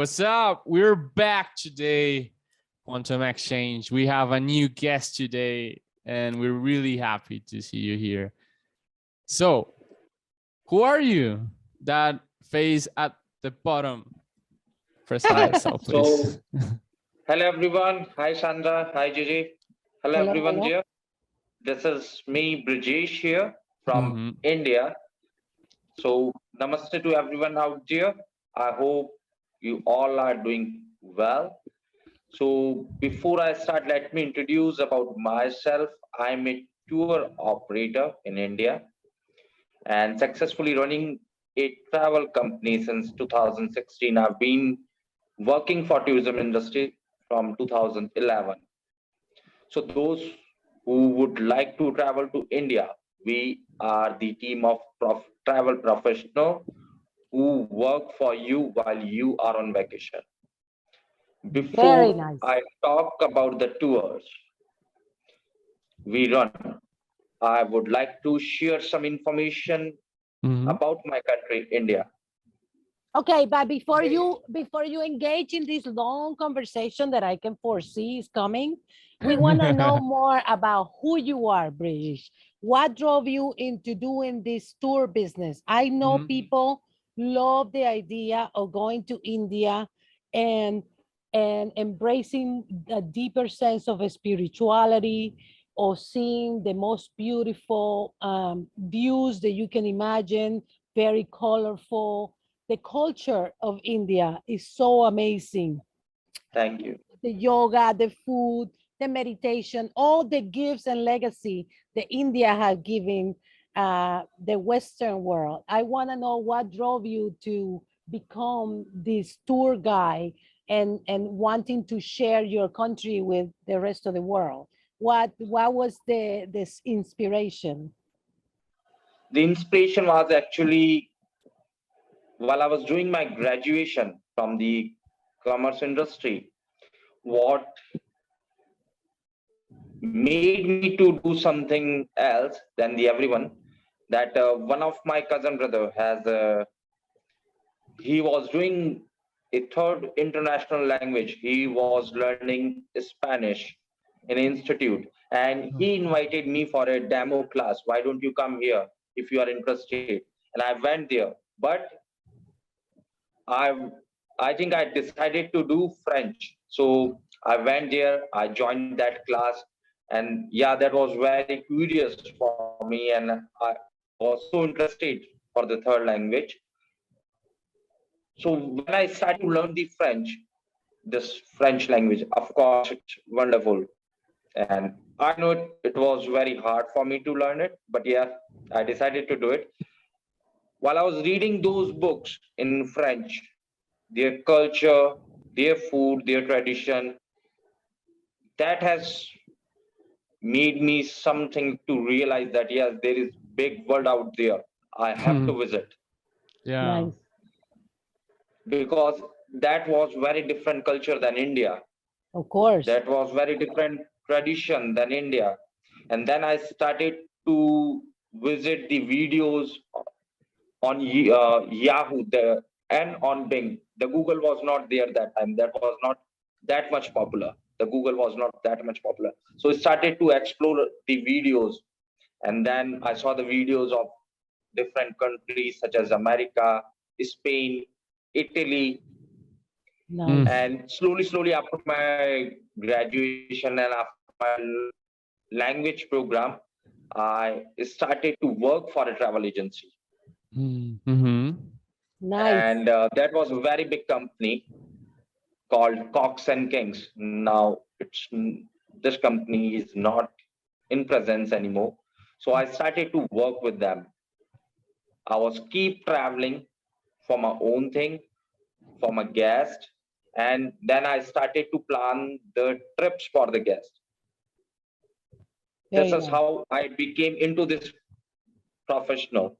what's up? We're back today, Quantum Exchange. We have a new guest today, and we're really happy to see you here. So, who are you? That face at the bottom. Present yourself, please. Hello everyone. Hi Sandra. Hi Gigi. Hello everyone here. This is me, Brijesh here from India. So namaste to everyone out there. I hope you all are doing well. So before I start, let me introduce about myself. I'm a tour operator in India and successfully running a travel company since 2016. I've been working for tourism industry from 2011. So those who would like to travel to India, we are the team of travel professionals who work for you while you are on vacation. Before I talk about the tours we run, I would like to share some information about my country, India. Okay, but before you engage in this long conversation that I can foresee is coming, we want to know more about who you are, British. What drove you into doing this tour business? I know people love the idea of going to India and embracing a deeper sense of spirituality or seeing the most beautiful views that you can imagine, very colorful. The culture of India is so amazing. Thank you. The yoga, the food, the meditation, all the gifts and legacy that India has given the Western world. I want to know what drove you to become this tour guide and wanting to share your country with the rest of the world. What was this inspiration? The inspiration was actually while I was doing my graduation from the commerce industry. What made me to do something else than the everyone, that one of my cousin brother has he was doing a third international language. He was learning Spanish in an institute, and he invited me for a demo class. Why don't you come here if you are interested? And I went there, but I think I decided to do French. So I went there, I joined that class, and yeah, that was very curious for me, and I was so interested for the third language. So when I started to learn the French, this French language, of course, it's wonderful. And I know it was very hard for me to learn it, but yeah, I decided to do it. While I was reading those books in French, their culture, their food, their tradition, that has made me something to realize that yes, there is big world out there. I have to visit. Yeah. Nice. Because that was very different culture than India. Of course. That was very different tradition than India. And then I started to visit the videos on Yahoo and on Bing. The Google was not there that time. That was not that much popular. The Google was not that much popular. So I started to explore the videos. And then I saw the videos of different countries such as America, Spain, Italy. Nice. And slowly after my graduation and after my language program, I started to work for a travel agency. Nice. And that was a very big company called Cox and Kings. Now this company is not in presence anymore. So I started to work with them. I was keep traveling for my own thing, for my guest, and then I started to plan the trips for the guest. This is how I became into this professional.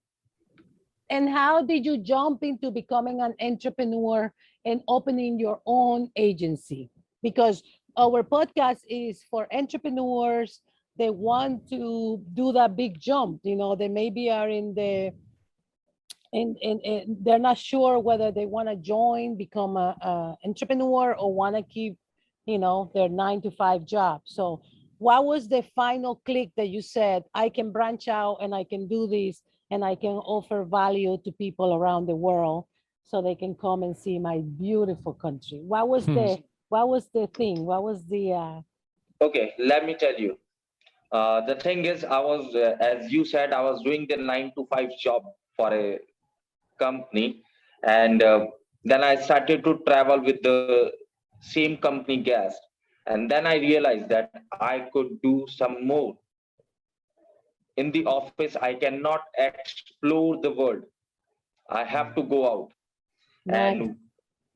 And how did you jump into becoming an entrepreneur and opening your own agency? Because our podcast is for entrepreneurs. They want to do that big jump. You know, they maybe are in the and they're not sure whether they want to join, become a entrepreneur, or want to keep, you know, their 9 to 5 job. So what was the final click that you said, I can branch out and I can do this and I can offer value to people around the world so they can come and see my beautiful country? What was the thing? What was the Okay, let me tell you. The thing is, I was, as you said, I was doing the 9 to 5 job for a company, and then I started to travel with the same company guest, and then I realized that I could do some more. In the office, I cannot explore the world. I have to go out. nice? And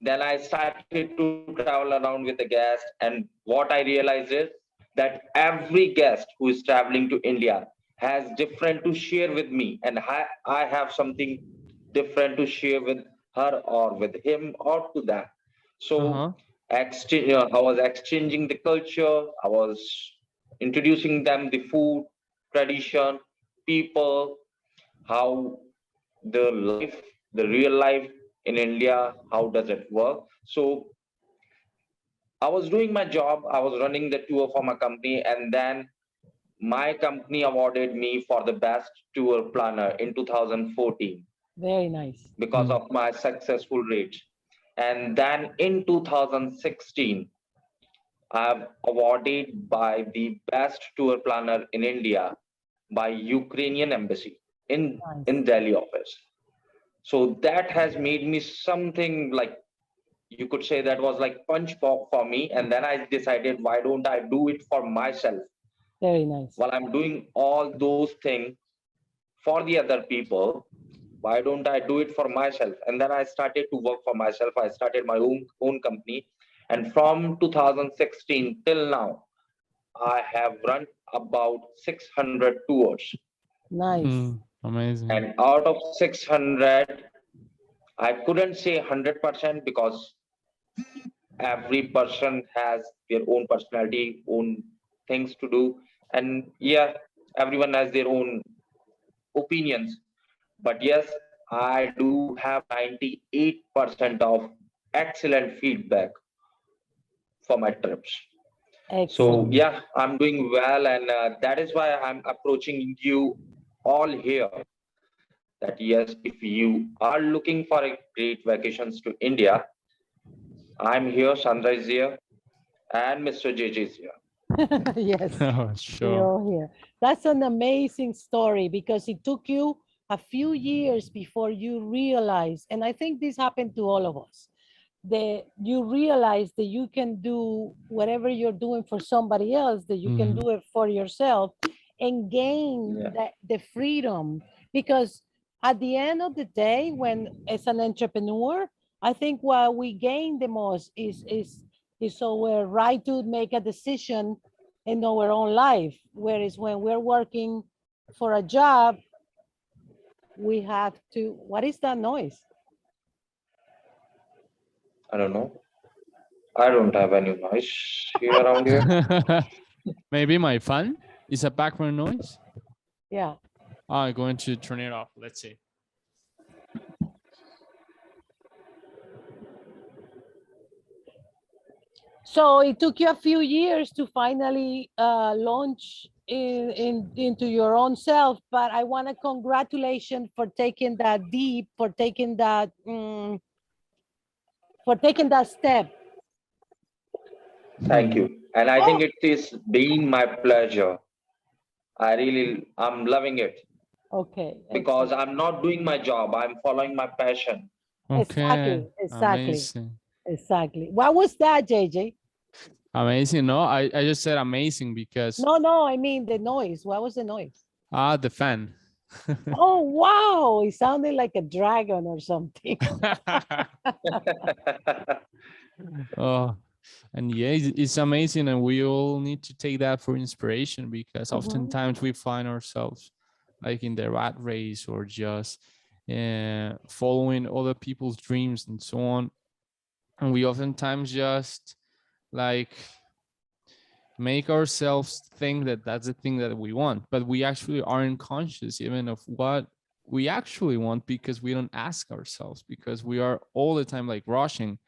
then I started to travel around with the guest. And what I realized is that every guest who is traveling to India has different to share with me. And I have something different to share with her or with him or to them. So I was exchanging the culture. I was introducing them the food, tradition, people, how the life, the real life in India, how does it work? So I was doing my job, I was running the tour for my company, and then my company awarded me for the best tour planner in 2014 Very nice. because of my successful rate. And then in 2016, I'm awarded by the best tour planner in India by Ukrainian embassy in Nice. Delhi office. So that has made me something like, you could say that was like punch for me. And then I decided, why don't I do it for myself? Very nice. While I'm doing all those things for the other people, why don't I do it for myself? And then I started to work for myself. I started my own company. And from 2016 till now, I have run about 600 tours. Nice. Amazing. And out of 600, I couldn't say 100% because every person has their own personality, own things to do. And yeah, everyone has their own opinions. But yes, I do have 98% of excellent feedback for my trips. So Excellent. yeah, I'm doing well, and that is why I'm approaching you all here. That yes, if you are looking for a great vacations to India, I'm here, Sandra is here, and Mr. JJ is here. Yes, Oh, we sure. all here. That's an amazing story because it took you a few years before you realized, and I think this happened to all of us, that you realize that you can do whatever you're doing for somebody else, that you can do it for yourself and gain Yeah. the freedom. Because at the end of the day, when as an entrepreneur, I think what we gain the most is our right to make a decision in our own life. Whereas when we're working for a job, we have to, what is that noise? I don't know. I don't have any noise here around here. Maybe my fan is a background noise. Yeah. I'm going to turn it off. Let's see. So it took you a few years to finally launch into your own self, but I want to congratulations for taking that deep, for taking that step. Thank you. And I think it is been my pleasure. I'm loving it Okay. because Excellent. I'm not doing my job. I'm following my passion. Okay. Exactly. Amazing. Exactly. What was that, JJ? Amazing. No, I just said amazing because No, I mean the noise. What was the noise? the fan. Oh, wow. It sounded like a dragon or something. Oh, and yeah, it's amazing, and we all need to take that for inspiration because oftentimes we find ourselves like in the rat race or just following other people's dreams and so on, and we oftentimes just like make ourselves think that that's the thing that we want, but we actually aren't conscious even of what we actually want, because we don't ask ourselves, because we are all the time like rushing.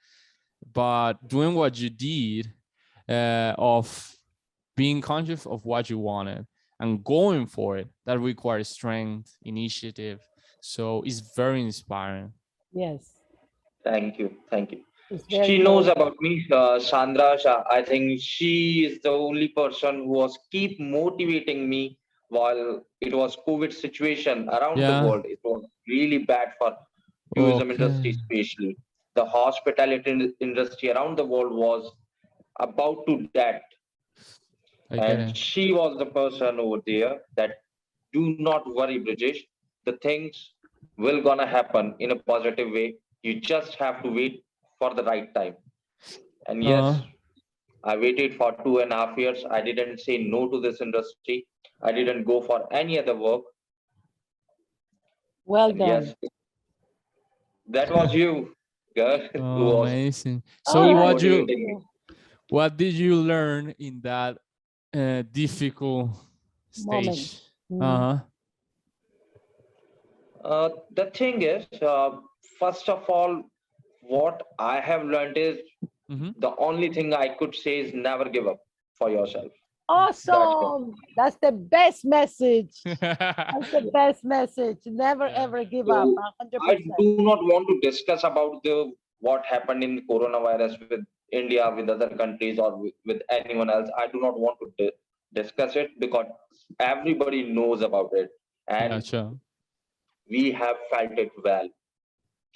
But doing what you did, of being conscious of what you wanted and going for it, that requires strength, initiative. So it's very inspiring. Yes, Thank you. Thank you. it's She very, knows very about me, Sandra. I think she is the only person who was keep motivating me while it was COVID situation around the Yeah. world. It was really bad for tourism industry, Okay. especially the hospitality industry around the world was about to dead. I get And it. she was the person over there that do not worry, Brijesh. The things will gonna happen in a positive way. You just have to wait for the right time. And yes, Uh, I waited for 2.5 years. I didn't say no to this industry. I didn't go for any other work. well And yes, done. that was you, girl, who oh, was amazing. So All keep right, thank motivating me. you. what did you learn in that difficult Moment. stage? Mm. Uh-huh. The thing is, first of all, what I have learned is Mm-hmm. the only thing I could say is never give up for yourself. That's it. Awesome. That's the best message. That's the best message. Never Yeah. ever give up. So I 100%. do not want to discuss about the what happened in coronavirus with India, with other countries, or with anyone else. I do not want to discuss it because everybody knows about it, Yeah, and sure. we have felt it well.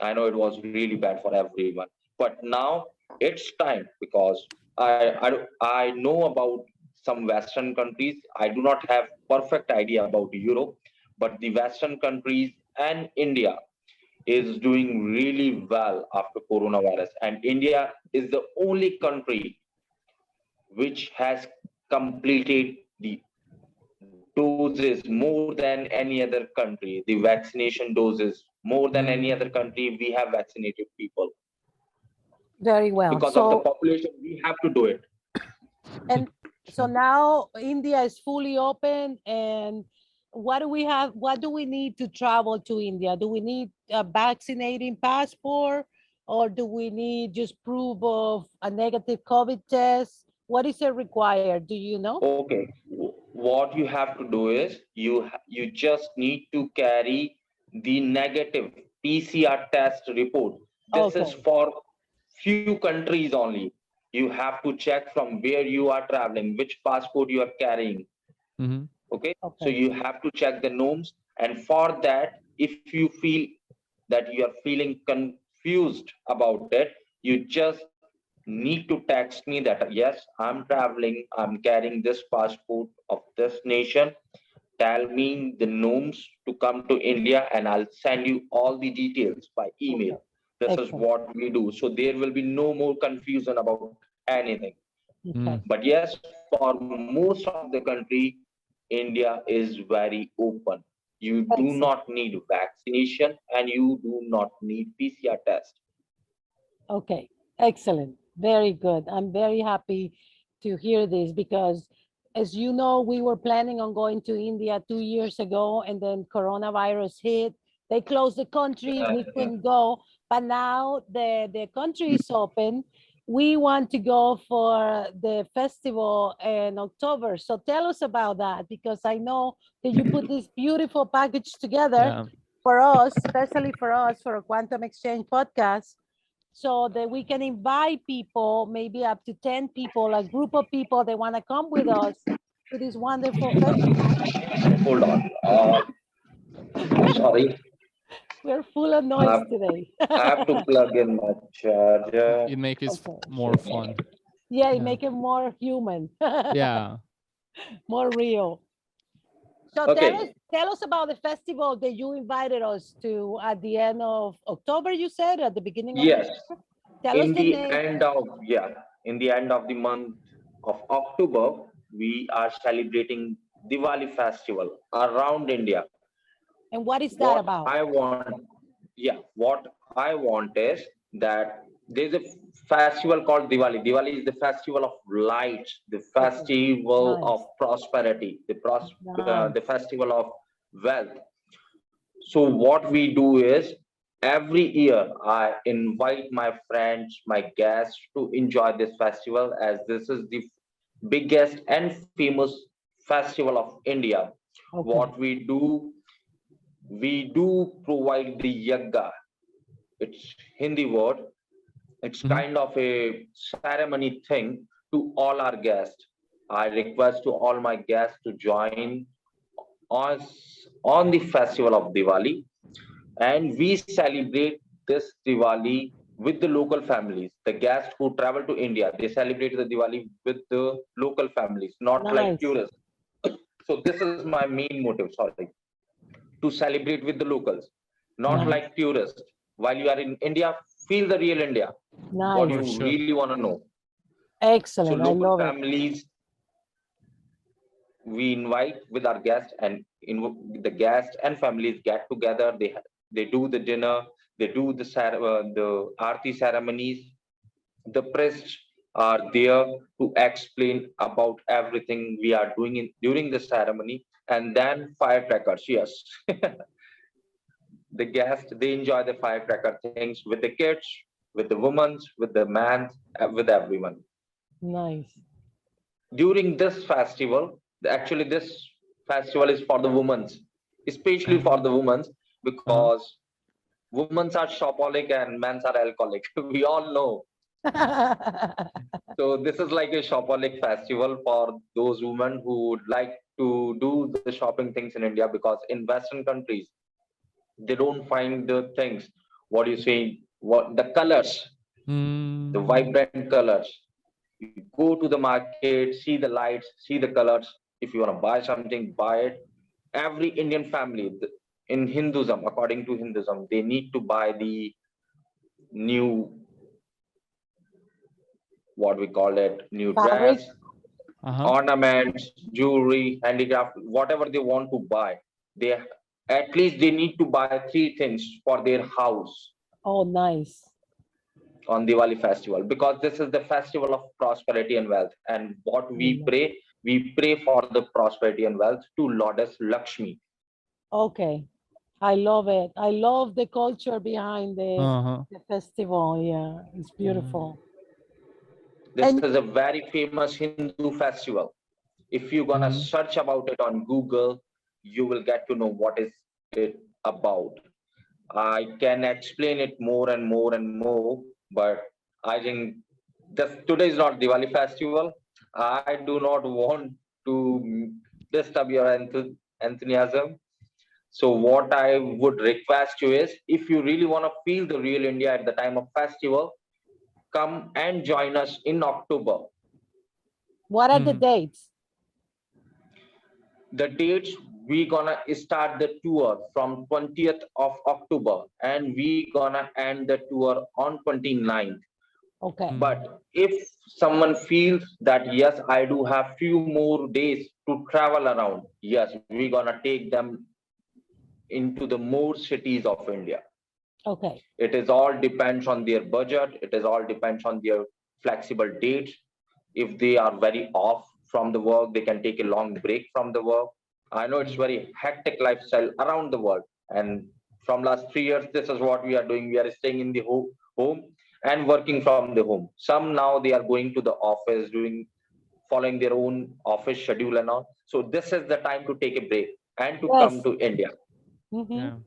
I know it was really bad for everyone, but now it's time because I know about some Western countries. I do not have perfect idea about Europe, but the Western countries and India is doing really well after coronavirus, and India is the only country which has completed the doses more than any other country. The vaccination doses more than any Mm. other country. We have vaccinated people Very well. because of the So, population. We have to do it. and so Sure. now India is fully open. And what do we have? What do we need to travel to India? Do we need a vaccinating passport, or do we need just proof of a negative COVID test? What is it required? Do you know? Okay, what you have to do is you just need to carry the negative PCR test report. This is Okay. for few countries only. You have to check from where you are traveling, which passport you are carrying. Mm-hmm. Okay, so Okay. you have to check the norms, and for that, if you feel that you are feeling confused about it, you just need to text me that yes, I'm traveling, I'm carrying this passport of this nation. Tell me the norms to come to India, and I'll send you all the details by email. Okay. This is Excellent. what we do. So there will be no more confusion about anything. Okay. Mm. But yes, for most of the country, India is very open. You do Excellent. not need vaccination and you do not need PCR test. Okay, excellent. Very good. I'm very happy to hear this because, as you know, we were planning on going to India 2 years ago, and then coronavirus hit. They closed the country. We couldn't go. But now the country is open. We want to go for the festival in October. So tell us about that, because I know that you put this beautiful package together Yeah. for us, especially for us, for a Quantum Exchange podcast, so that we can invite people, maybe up to 10 people, a group of people that want to come with us to this wonderful festival. Hold on. Sorry, We're full of I noise have, today. I have to plug in my charger. It makes it Okay. more fun. Yeah, it Yeah. make it more human, Yeah. more real. So Okay. tell us about the festival that you invited us to at the end of October, you said, at the beginning of Yes. October. Tell us the name. In the end of the month of October, we are celebrating Diwali festival around India. And what is that What about? I want, yeah, what I want is that there's a festival called Diwali. Diwali is the festival of lights, the Okay, festival of nice, prosperity, the nice. festival of wealth. So what we do is every year I invite my friends, my guests to enjoy this festival as this is the biggest and famous festival of India. Okay. What we do provide the yagga. It's Hindi word. It's Mhm. kind of a ceremony thing to all our guests. I request to all my guests to join on the festival of Diwali, and we celebrate this Diwali with the local families. The guests who travel to India, they celebrate the Diwali with the local families, not like Nice. tourists. So this is my main motive, sorry, to celebrate with the locals, not Nice. like tourists. While you are in India, feel the real India, what For Nice. you sure. really want to know. So Excellent. I local love it. families we invite with our guests, and the guests and families get together. They do the dinner, they do the aarti ceremonies. The priests are there to explain about everything we are doing during the ceremony, and then firecrackers. Yes, the guests they enjoy the firecracker things with the kids, with the women, with the men, with everyone. Nice. During this festival, actually this festival is for the women, especially for Mhm. the women, Uh-huh. because women are shopaholic and men are alcoholic. We all know. So this is like a shopaholic festival for those women who would like to do the shopping things in India, because in Western countries they don't find the things. What you say? What the colors? The Mm. vibrant colors. You go to the market, see the lights, see the colors. If you want to buy something, buy it. Every Indian family in Hinduism, according to Hinduism, they need to buy the new, what we call it, new Fabric. dress, Uh-huh. ornaments, jewelry, handicraft, whatever they want to buy. They at least they need to buy three things for their house Oh, nice. on Diwali festival, because this is the festival of prosperity and wealth. And what we pray for the prosperity and wealth to Lourdes Lakshmi. Okay. I love it. I love the culture behind Uh-huh. the festival. Yeah, it's Mhm. beautiful. This And is a very famous Hindu festival. If you're gonna Mhm. search about it on Google, you will get to know what is it about. I can explain it more and more and more, but I think today is not Diwali festival. I do not want to disturb your enthusiasm. So what I would request you is, if you really want to feel the real India at the time of festival, come and join us in October. what are the Mhm. dates? The dates, we gonna start the tour from 20th of October, and we gonna end the tour on 29th. Okay. Mhm. But if someone feels that yes, I do have few more days to travel around, yes, we gonna take them into the more cities of India. Okay. It is all depends on their budget. It is all depends on their flexible dates. If they are very off from the work, they can take a long break from the work. I know it's Mhm. very hectic lifestyle around the world, and from last 3 years, this is what we are doing. We are staying in the home and working from the home. Some now they are going to the office, doing following their own office schedule and all. So this is the time to take a break and to come Yes. to India. Hmm. Yeah.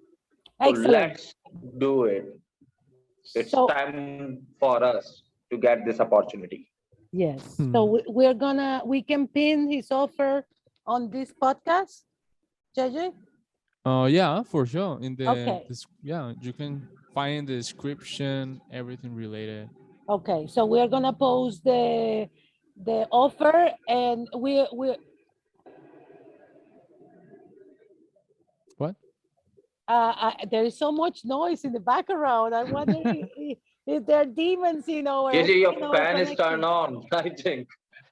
So Excellent. let's do it. It's So time for us to get this opportunity. yes. So Mhm. we can pin his offer on this podcast, JJ. Yeah, for sure. In the Okay. this, yeah, you can find the description, everything related. Okay. So we're gonna post the offer, and we What? there is so much noise in the background. I wonder if there are demons JJ, in your our fan is turned connection. on, I think.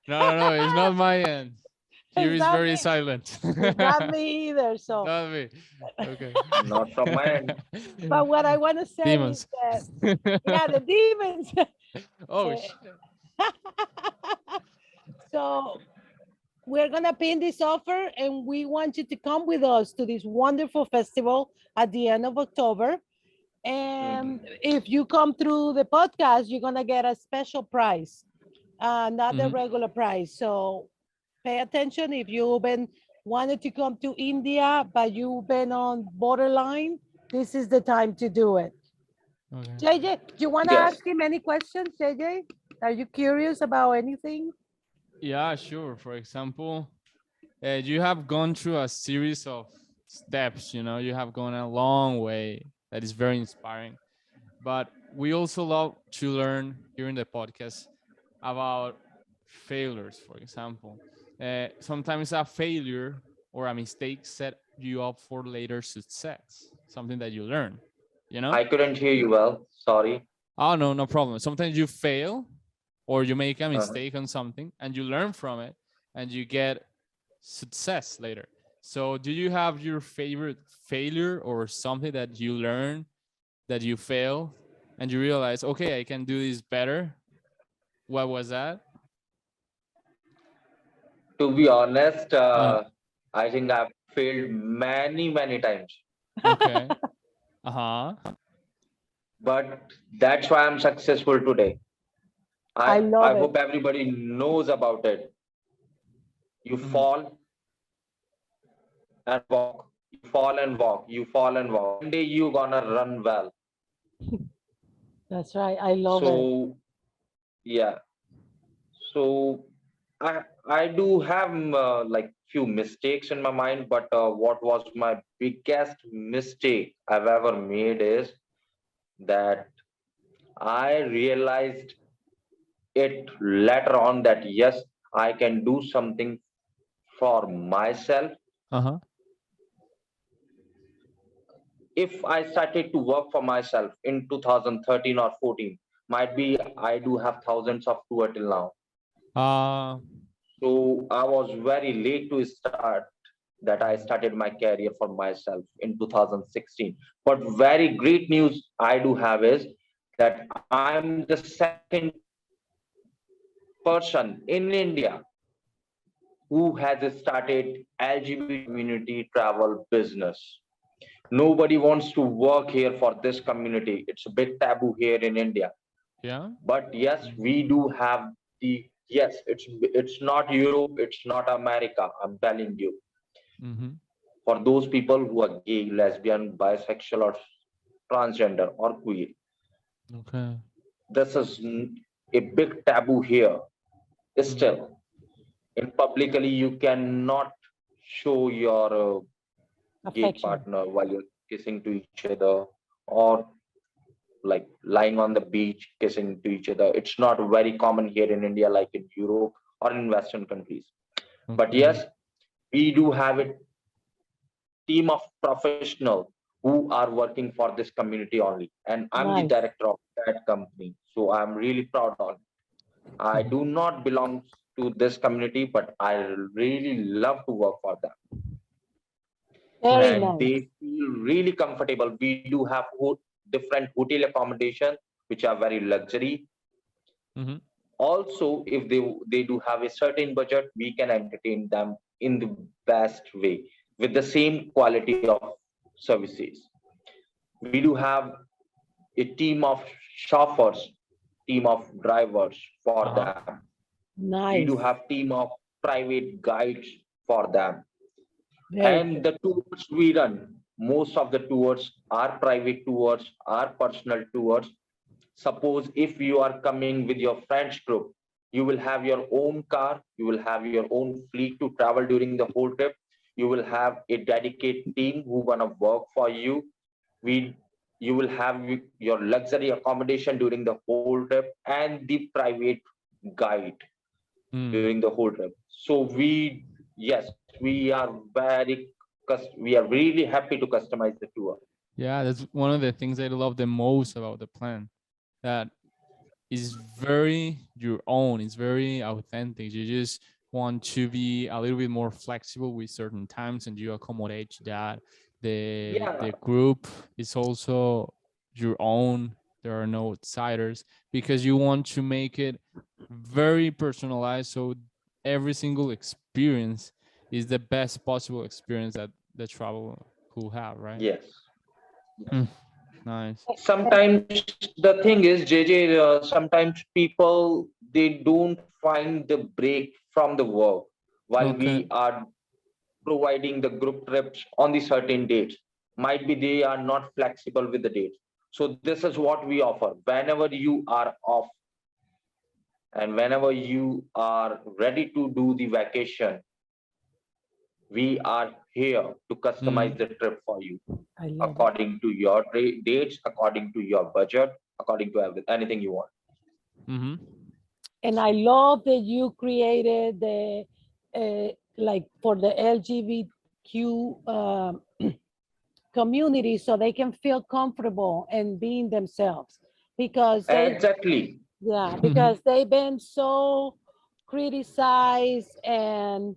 No, no, no. It's not my end. Here It's is not very me. silent. It's not me either. So, Not me. Okay. Not from my end. but what I want to say is Demons. that, yeah, the demons. Oh Eh, shit. so we're gonna pin this offer, and we want you to come with us to this wonderful festival at the end of October. And if you come through the podcast, you're gonna get a special price, not the regular price. So pay attention if you've been wanted to come to India, but you've been on borderline. This is the time to do it. Okay. JJ, do you want to Yes. ask him any questions, JJ? Are you curious about anything? Yeah, sure. For example, you have gone through a series of steps, you know, you have gone a long way that is very inspiring. But we also love to learn here in the podcast about failures, for example. Sometimes a failure or a mistake set you up for later success, something that you learn, you know? I couldn't hear you well. Sorry. Oh, no, no problem. Sometimes you fail or you make a Uh-huh. mistake on something and you learn from it and you get success later. So do you have your favorite failure or something that you learn that you fail and you realize, okay, I can do this better? What was that? To be honest, Uh, I think I've failed many, many times. okay. Uh-huh. But that's why I'm successful today. I I love it. hope everybody knows about it. You Mhm. fall and walk. You fall and walk. You fall and walk. One day you gonna run well. That's right. I love it. So yeah. So I do have like few mistakes in my mind, but what was my biggest mistake I've ever made is that I realized it later on that yes, I can do something for myself. Uh-huh. If I started to work for myself in 2013 or 14, might be I do have thousands of tour till now. Uh, So I was very late to start that I started my career for myself in 2016. But very great news I do have is that I'm the second person in India who has started LGBT community travel business. Nobody wants to work here for this community. It's a big taboo here in India. yeah. But yes, we do have the yes, it's not Europe, it's not America. I'm telling you. Mm-hmm. For those people who are gay, lesbian, bisexual, or transgender or queer, Okay. this is a big taboo here. Mm-hmm. Still, in publicly, you cannot show your gay Affection. partner while you're kissing to each other or like lying on the beach kissing to each other. It's not very common here in India, like in Europe or in Western countries. But Okay. yes, we do have a team of professionals who are working for this community only. And I'm the Nice. director of that company. So I'm really proud on it. I Mhm. do not belong to this community, but I really love to work for them. Very Okay. And nice. they feel really comfortable. We do have different hotel accommodation, which are very luxury. Mm-hmm. Also, if they do have a certain budget, we can entertain them in the best way with the same quality of services. We do have a team of chauffeurs, team of drivers for Uh-huh. them. We do Nice. have team of private guides for them. Very And good. the tours we run, most of the tours are private tours, are personal tours. Suppose if you are coming with your friends group, you will have your own car, you will have your own fleet to travel during the whole trip. You will have a dedicated team who gonna work for you. We you will have your luxury accommodation during the whole trip and the private guide Mm. during the whole trip. So yes, we are really happy to customize the tour. Yeah, that's one of the things I love the most about the plan. That is very your own. It's very authentic. You just want to be a little bit more flexible with certain times, and you accommodate to that. The Yeah, group is also your own. There are no outsiders because you want to make it very personalized. So every single experience is the best possible experience that the travel could have, right? Yes. Nice. Sometimes the thing is, JJ, sometimes people, they don't find the break from the work while Okay. we are providing the group trips on the certain dates. Might be they are not flexible with the dates. So this is what we offer. Whenever you are off and whenever you are ready to do the vacation, we are here to customize the trip for you I love it. according to your dates, according to your budget, according to anything you want. Mm-hmm. And I love that you created the like for the LGBTQ community so they can feel comfortable and being themselves because Exactly. because they've been so criticized and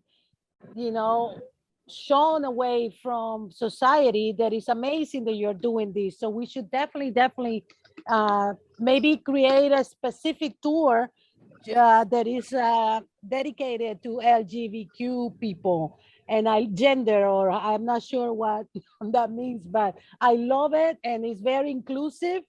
shown away from society. That is amazing that you're doing this. So we should definitely maybe create a specific tour that is dedicated to LGBTQ people and gender, or I'm not sure what that means, but I love it and it's very inclusive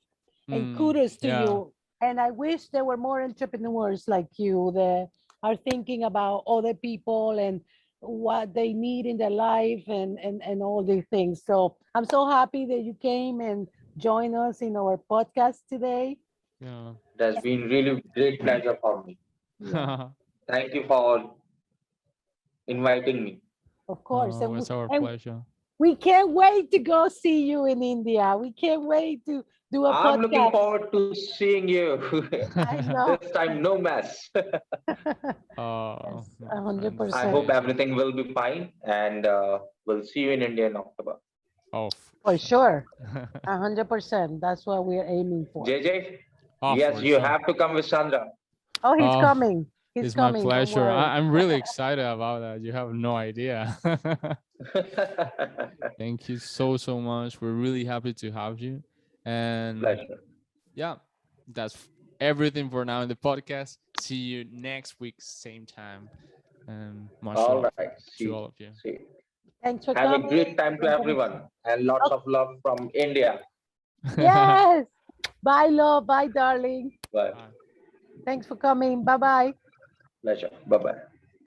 and kudos to Yeah. you. And I wish there were more entrepreneurs like you that are thinking about other people and what they need in their life and all these things. So I'm so happy that you came and joined us in our podcast today. Yeah. That's been really great pleasure for me. Yeah, Thank you for inviting me. of course. Oh, it's our And pleasure. we can't wait to go see you in India. We can't wait to do a I'm looking podcast. forward to seeing you. I know. This time, no mess. Oh, Yes, my friend, it's I 100%. hope amazing. everything will be fine, and we'll see you in India in October. Oh, For sure. 100%. That's what we're aiming for. JJ, oh, yes, for you sure. have to come with Sandra. Oh, he's Oh, coming. He's it's my coming. Don't pleasure. worry. I'm really excited about that. You have no idea. Thank you so much. We're really happy to have you. And Pleasure. yeah, that's everything for now in the podcast. See you next week, same time. And much All love right. to all of you. See. Thanks for Have a coming. great time to everyone, and lots of love from India. Yes. Bye, love. Bye, darling. Bye. Bye. Thanks for coming. Bye-bye. Pleasure. Bye bye.